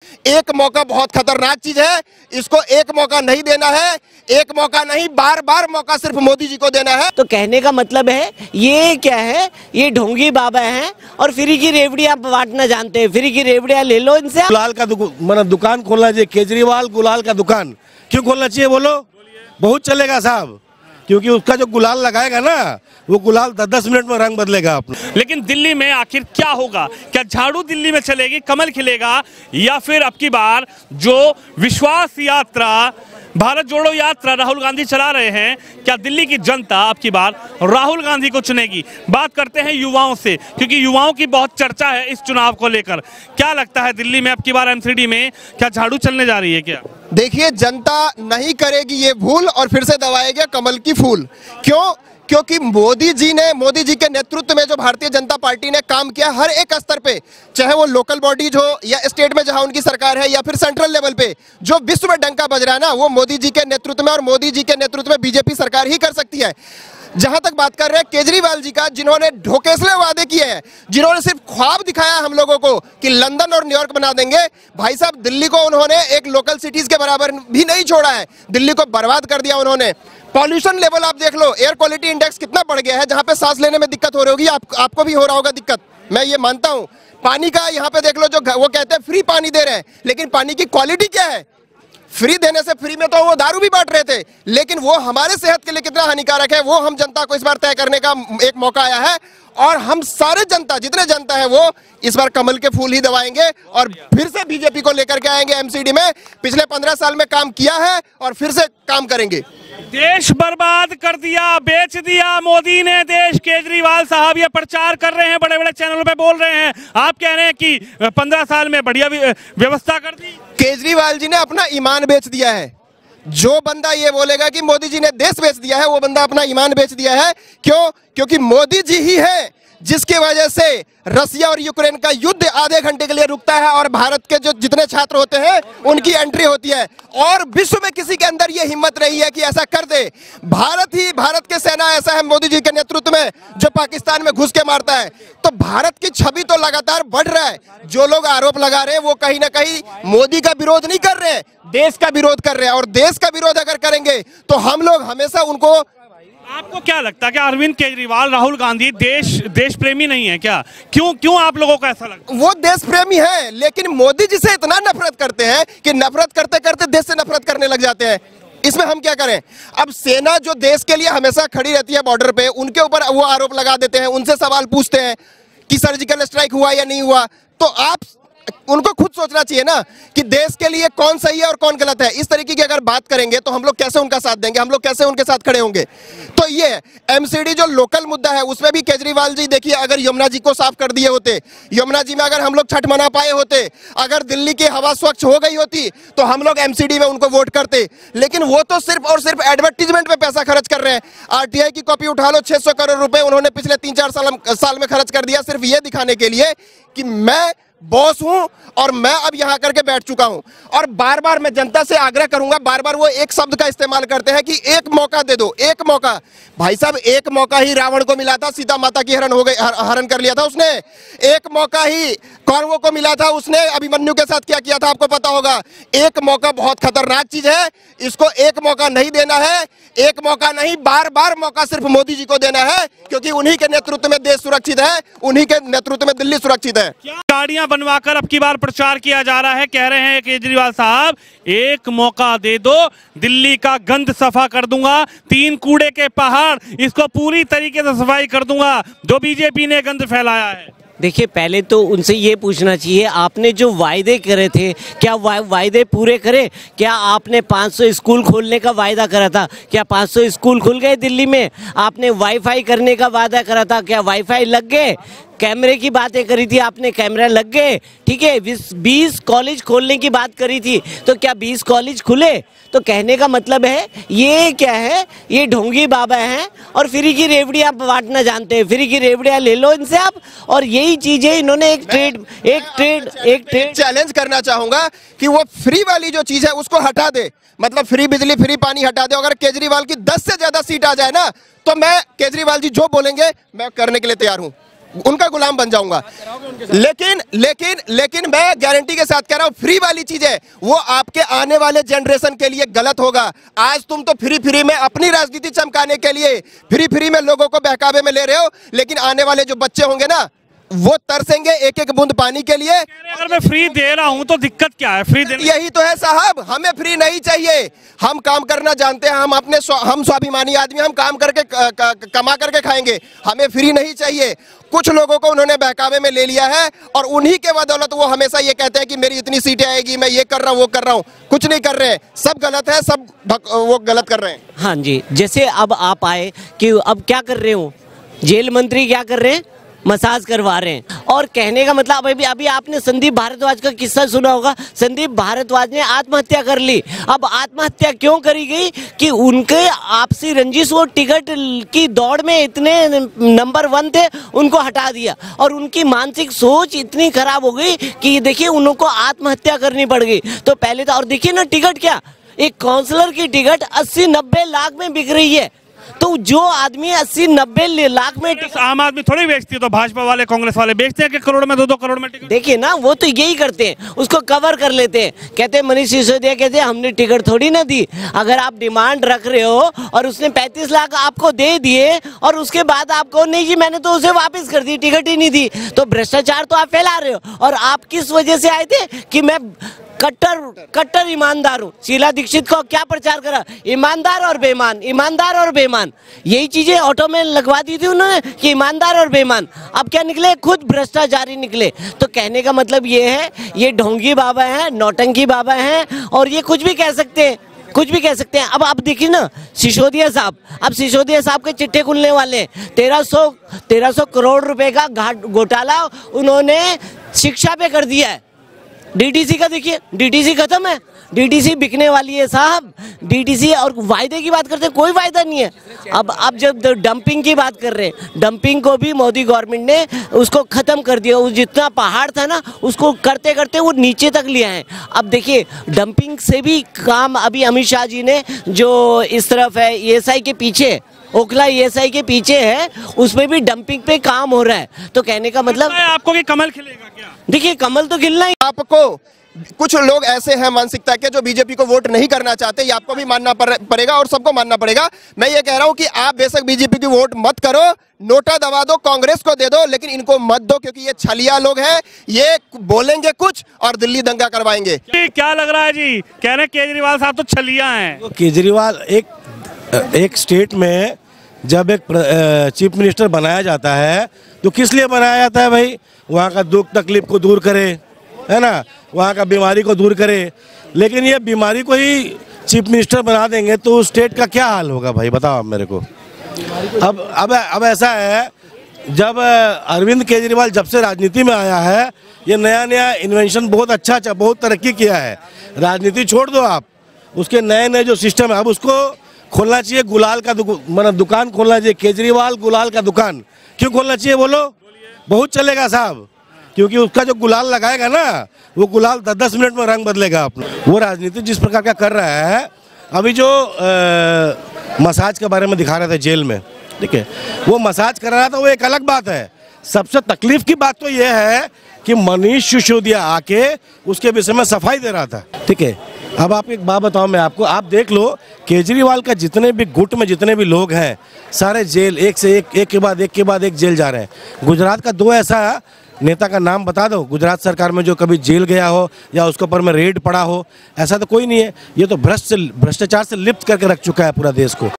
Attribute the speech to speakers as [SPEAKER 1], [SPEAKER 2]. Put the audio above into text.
[SPEAKER 1] एक मौका बहुत खतरनाक चीज है, इसको एक मौका नहीं देना है, एक मौका नहीं बार बार मौका सिर्फ मोदी जी को देना है।
[SPEAKER 2] तो कहने का मतलब है ये क्या है, ये ढोंगी बाबा हैं और फ्री की रेवड़ियां बांटना जानते हैं। फ्री की रेवड़ियां ले लो इनसे।
[SPEAKER 3] गुलाल का दुकान खोलना चाहिए, केजरीवाल गुलाल का दुकान क्यों खोलना चाहिए बोलो? बहुत चलेगा साहब, क्योंकि उसका जो गुलाल लगाएगा ना वो गुलाल 10 मिनट में रंग बदलेगा अपना।
[SPEAKER 4] लेकिन दिल्ली में आखिर क्या होगा? क्या झाड़ू दिल्ली में चलेगी, कमल खिलेगा, या फिर अब की बार जो विश्वास यात्रा, भारत जोड़ो यात्रा राहुल गांधी चला रहे हैं, क्या दिल्ली की जनता अब की बार राहुल गांधी को चुनेगी? बात करते हैं युवाओं से, क्योंकि युवाओं की बहुत चर्चा है इस चुनाव को लेकर। क्या लगता है दिल्ली में अब की बार एमसीडी में क्या झाड़ू चलने जा रही है क्या?
[SPEAKER 1] देखिए, जनता नहीं करेगी ये भूल और फिर से दबाएगा कमल की फूल। क्यों? क्योंकि मोदी जी के नेतृत्व में जो भारतीय जनता पार्टी ने काम किया हर एक स्तर पे, चाहे वो लोकल बॉडीज हो या स्टेट में जहां उनकी सरकार है या फिर सेंट्रल लेवल पे, जो विश्व में डंका बज रहा है ना, वो मोदी जी के नेतृत्व में, और मोदी जी के नेतृत्व में बीजेपी सरकार ही कर सकती है। जहां तक बात कर रहे हैं केजरीवाल जी का, जिन्होंने ढोकेसले वादे किए हैं, जिन्होंने सिर्फ ख्वाब दिखाया हम लोगों को कि लंदन और न्यूयॉर्क बना देंगे, भाई साहब दिल्ली को उन्होंने एक लोकल सिटीज के बराबर भी नहीं छोड़ा है, दिल्ली को बर्बाद कर दिया उन्होंने। पॉल्यूशन लेवल आप देख लो, एयर क्वालिटी इंडेक्स कितना बढ़ गया है, जहां पे सांस लेने में दिक्कत हो रही होगी, आपको भी हो रहा होगा दिक्कत, मैं ये मानता हूं। पानी का यहाँ पे देख लो, जो वो कहते हैं फ्री पानी दे रहे हैं, लेकिन पानी की क्वालिटी क्या है? फ्री देने से, फ्री में तो वो दारू भी बांट रहे थे, लेकिन वो हमारे सेहत के लिए कितना हानिकारक है वो हम जनता को इस बार तय करने का एक मौका आया है। और हम सारे जनता, जितने जनता है वो इस बार कमल के फूल ही दबाएंगे और फिर से बीजेपी को लेकर के आएंगे एमसीडी में। पिछले 15 साल में काम किया है और फिर से काम करेंगे।
[SPEAKER 4] देश बर्बाद कर दिया, बेच दिया मोदी ने देश। केजरीवाल साहब ये प्रचार कर रहे हैं, बड़े बड़े चैनलों पे बोल रहे हैं। आप कह रहे हैं कि 15 साल में बढ़िया व्यवस्था कर दी।
[SPEAKER 1] केजरीवाल जी ने अपना ईमान बेच दिया है। जो बंदा ये बोलेगा कि मोदी जी ने देश बेच दिया है, वो बंदा अपना ईमान बेच दिया है। क्यों? क्योंकि मोदी जी ही है जिसकी वजह से रसिया और यूक्रेन का युद्ध आधे घंटे के लिए रुकता है और भारत के जो जितने छात्र होते हैं उनकी एंट्री होती है। और विश्व में किसी के अंदर ये हिम्मत नहीं है कि ऐसा कर दे। भारत के सेना ऐसा है मोदी जी के नेतृत्व में जो पाकिस्तान में घुस के मारता है। तो भारत की छवि तो लगातार बढ़ रहा है। जो लोग आरोप लगा रहे हैं वो कहीं ना कहीं मोदी का विरोध नहीं कर रहे हैं, देश का विरोध कर रहे हैं। और देश का विरोध अगर करेंगे तो हम लोग हमेशा उनको।
[SPEAKER 4] आपको क्या लगता है कि अरविंद केजरीवाल, राहुल गांधी देश प्रेमी नहीं है क्या? क्यों आप लोगों को ऐसा लगता है?
[SPEAKER 1] वो देश प्रेमी है, लेकिन मोदी जी से इतना नफरत करते हैं कि नफरत करते करते देश से नफरत करने लग जाते हैं। इसमें हम क्या करें? अब सेना जो देश के लिए हमेशा खड़ी रहती है बॉर्डर पे, उनके ऊपर वो आरोप लगा देते हैं, उनसे सवाल पूछते हैं कि सर्जिकल स्ट्राइक हुआ या नहीं हुआ। तो आप उनको खुद सोचना चाहिए ना कि देश के लिए कौन सही है और कौन गलत है। इस तरीके की अगर बात करेंगे तो हम लोग कैसे उनका साथ देंगे, हम लोग कैसे उनके साथ खड़े होंगे? तो ये एमसीडी जो लोकल मुद्दा है उसमें भी केजरीवाल जी देखिए, अगर यमुना जी को साफ कर दिए होते, यमुना जी में अगर हम लोग छठ मना पाए होते, अगर दिल्ली की हवा स्वच्छ हो गई होती तो हम लोग एमसीडी में उनको वोट करते। लेकिन वो तो सिर्फ और सिर्फ एडवर्टीजमेंट पे पैसा खर्च कर रहे हैं। आरटीआई की कॉपी उठा लो, 600 करोड़ रुपए उन्होंने पिछले 3-4 साल में खर्च कर दिया, सिर्फ ये दिखाने के लिए कि मैं बॉस हूं और मैं अब यहां करके बैठ चुका हूं। और बार बार मैं जनता से आग्रह करूंगा, बार बार वो एक शब्द का इस्तेमाल करते हैं कि एक मौका दे दो, एक मौका। भाई साहब, एक मौका ही रावण को मिला था, सीता माता की हरण कर लिया था उसने। एक मौका ही कौरवों को मिला था, उसने अभिमन्यु के साथ क्या किया था आपको पता होगा। एक मौका बहुत खतरनाक चीज है, इसको एक मौका नहीं देना है, एक मौका नहीं बार बार मौका सिर्फ मोदी जी को देना है, क्योंकि उन्हीं के नेतृत्व में देश सुरक्षित है, उन्हीं के नेतृत्व में दिल्ली सुरक्षित है।
[SPEAKER 4] गाड़ियां बनवाकर अब की बार प्रचार किया जा रहा है। कह रहे हैं केजरीवाल साहब, एक मौका दे दो, दिल्ली का गंद सफा कर दूंगा, 3 कूड़े के पहाड़, इसको पूरी तरीके से सफाई कर दूंगा जो बीजेपी ने गंद फैलाया है।
[SPEAKER 2] देखिए, पहले तो उनसे ये पूछना चाहिए, आपने जो वायदे करे थे क्या वायदे पूरे करे? क्या आपने 500 स्कूल खोलने का वायदा करा था? क्या 500 स्कूल खुल गए दिल्ली में? आपने वाईफाई करने का वादा करा था, क्या वाईफाई लग गए? कैमरे की बातें करी थी आपने, कैमरा लग गए? ठीक है, 20 कॉलेज खोलने की बात करी थी, तो क्या 20 कॉलेज खुले? तो कहने का मतलब है ये क्या है, ये ढोंगी बाबा हैं और फ्री की रेवड़ियां बांटना जानते हैं। फ्री की रेवड़ियां ले लो इनसे आप। और यही चीजें इन्होंने एक ट्रेड
[SPEAKER 1] चैलेंज करना चाहूंगा कि वो फ्री वाली जो चीज है उसको हटा दे, मतलब फ्री बिजली फ्री पानी हटा दे। अगर केजरीवाल की 10 से ज्यादा सीट आ जाए ना, तो मैं केजरीवाल जी जो बोलेंगे मैं करने के लिए तैयार हूं। उनका गुलाम बन जाऊंगा। लेकिन मैं गारंटी के साथ कह रहा हूं, फ्री वाली चीजें वो आपके आने वाले जनरेशन के लिए गलत होगा। आज तुम तो फ्री में अपनी राजनीति चमकाने के लिए फ्री में लोगों को बहकावे में ले रहे हो, लेकिन आने वाले जो बच्चे होंगे ना, वो तरसेंगे एक एक बूंद पानी के लिए।
[SPEAKER 4] अगर मैं फ्री दे रहा हूं तो दिक्कत क्या है? फ्री देने
[SPEAKER 1] यही तो है साहब, हमें फ्री नहीं चाहिए। हम काम करना जानते हैं, हम स्वाभिमानी आदमी, हम काम करके कमा करके खाएंगे, हमें फ्री नहीं चाहिए। कुछ लोगों को उन्होंने बहकावे में ले लिया है और उन्हीं के बदौलत वो हमेशा ये कहते हैं कि मेरी इतनी सीटें आएगी, मैं ये कर रहा हूँ वो कर रहा हूँ। कुछ नहीं कर रहे हैं, सब गलत है, सब वो गलत कर रहे हैं।
[SPEAKER 2] हाँ जी, जैसे अब आप आए कि अब क्या कर रहे हो, जेल मंत्री क्या कर रहे हैं, मसाज करवा रहे हैं। और कहने का मतलब अभी आपने संदीप भारद्वाज का किस्सा सुना होगा। संदीप भारद्वाज ने आत्महत्या कर ली। अब आत्महत्या क्यों करी गई कि उनके आपसी रंजिश, वो टिकट की दौड़ में इतने नंबर 1 थे, उनको हटा दिया और उनकी मानसिक सोच इतनी खराब हो गई कि देखिए उनको आत्महत्या करनी पड़ गई। तो पहले तो, और देखिए ना टिकट क्या, एक काउंसलर की टिकट 80-90 लाख में बिक रही है। तो जो आदमी 80-90 लाख में
[SPEAKER 4] आम आदमी थोड़ी बेचती है, तो भाजपा वाले कांग्रेस वाले बेचते हैं कि करोड़ में 2-2 करोड़ में टिकट।
[SPEAKER 2] देखिए ना, वो तो यही करते हैं, उसको कवर कर लेते हैं। कहते हैं मनीष सिसोदिया कहते हैं हमने टिकट थोड़ी ना दी। अगर आप डिमांड रख रहे हो और उसने 35 लाख आपको दे दिए और उसके बाद आपको नहीं जी मैंने तो उसे वापस कर दी, टिकट ही नहीं दी, तो भ्रष्टाचार तो आप फैला रहे हो। और आप किस वजह से आए थे कि मैं कट्टर ईमानदार हूँ। शीला दीक्षित को क्या प्रचार करा, ईमानदार और बेईमान, ईमानदार और बेईमान, यही चीजें ऑटो में लगवा दी थी उन्होंने कि ईमानदार और बेईमान। अब क्या निकले, खुद भ्रष्टाचारी निकले। तो कहने का मतलब ये है, ये ढोंगी बाबा हैं, नौटंकी बाबा हैं और ये कुछ भी कह सकते हैं, कुछ भी कह सकते हैं। अब आप देखिए ना सिसोदिया साहब, अब सिसोदिया साहब के चिट्ठे खुलने वाले, 1300 करोड़ रुपए का घोटाला उन्होंने शिक्षा पे कर दिया है। डीटीसी का देखिए, डीटीसी खत्म है, डीटीसी बिकने वाली है साहब। डीटीसी और वायदे की बात करते हैं, कोई वायदा नहीं है। अब जब डंपिंग की बात कर रहे हैं, डंपिंग को भी मोदी गवर्नमेंट ने उसको खत्म कर दिया। वो जितना पहाड़ था ना, उसको करते करते वो नीचे तक लिया है। अब देखिए डंपिंग से भी काम अभी अमित शाह जी ने जो इस तरफ है ESI के पीछे, ओखला ESI के पीछे है, उसमें भी डंपिंग पे काम हो रहा है। तो कहने का मतलब
[SPEAKER 4] आपको कि कमल खिलेगा क्या?
[SPEAKER 2] देखिए कमल तो खिलना ही।
[SPEAKER 1] आपको कुछ लोग ऐसे हैं मानसिकता के जो बीजेपी को वोट नहीं करना चाहते, ये आपको भी मानना पड़ेगा और सबको मानना पड़ेगा। मैं ये कह रहा हूं कि आप बेशक बीजेपी की वोट मत करो, नोटा दबा दो, कांग्रेस को दे दो, लेकिन इनको मत दो, क्योंकि ये छलिया लोग हैं, ये बोलेंगे कुछ और दिल्ली दंगा करवाएंगे।
[SPEAKER 4] क्या लग रहा है जी, कह रहे केजरीवाल साहब तो छलिया हैं।
[SPEAKER 3] केजरीवाल एक स्टेट में जब एक चीफ मिनिस्टर बनाया जाता है तो किस लिए बनाया जाता है भाई? वहाँ का दुख तकलीफ को दूर करे, है ना, वहाँ का बीमारी को दूर करे। लेकिन ये बीमारी को ही चीफ मिनिस्टर बना देंगे तो स्टेट का क्या हाल होगा भाई, बताओ आप मेरे को। अब ऐसा है, जब अरविंद केजरीवाल जब से राजनीति में आया है, ये नया इन्वेंशन बहुत अच्छा बहुत तरक्की किया है। राजनीति छोड़ दो आप, उसके नए जो सिस्टम है, अब उसको खोलना चाहिए गुलाल का दुकान खोलना चाहिए। केजरीवाल गुलाल का दुकान क्यों खोलना चाहिए बोलो? बहुत चलेगा साहब, क्योंकि उसका जो गुलाल लगाएगा ना, वो गुलाल 10 मिनट में रंग बदलेगा अपना। वो राजनीति जिस प्रकार का कर रहा है, अभी जो मसाज के बारे में दिखा रहे थे जेल में, ठीक है, वो मसाज कर रहा था, वो एक अलग बात है। सबसे तकलीफ की बात तो ये है कि मनीष सिसोदिया आके उसके विषय में सफाई दे रहा था, ठीक है। अब आप एक बात बताओ मैं आपको, आप देख लो केजरीवाल का जितने भी गुट में जितने भी लोग हैं, सारे जेल एक से एक के बाद एक जेल जा रहे हैं। गुजरात का 2 ऐसा नेता का नाम बता दो गुजरात सरकार में जो कभी जेल गया हो या उसके ऊपर में रेड पड़ा हो, ऐसा तो कोई नहीं है। ये तो भ्रष्टाचार से लिप्त करके रख चुका है पूरा देश को।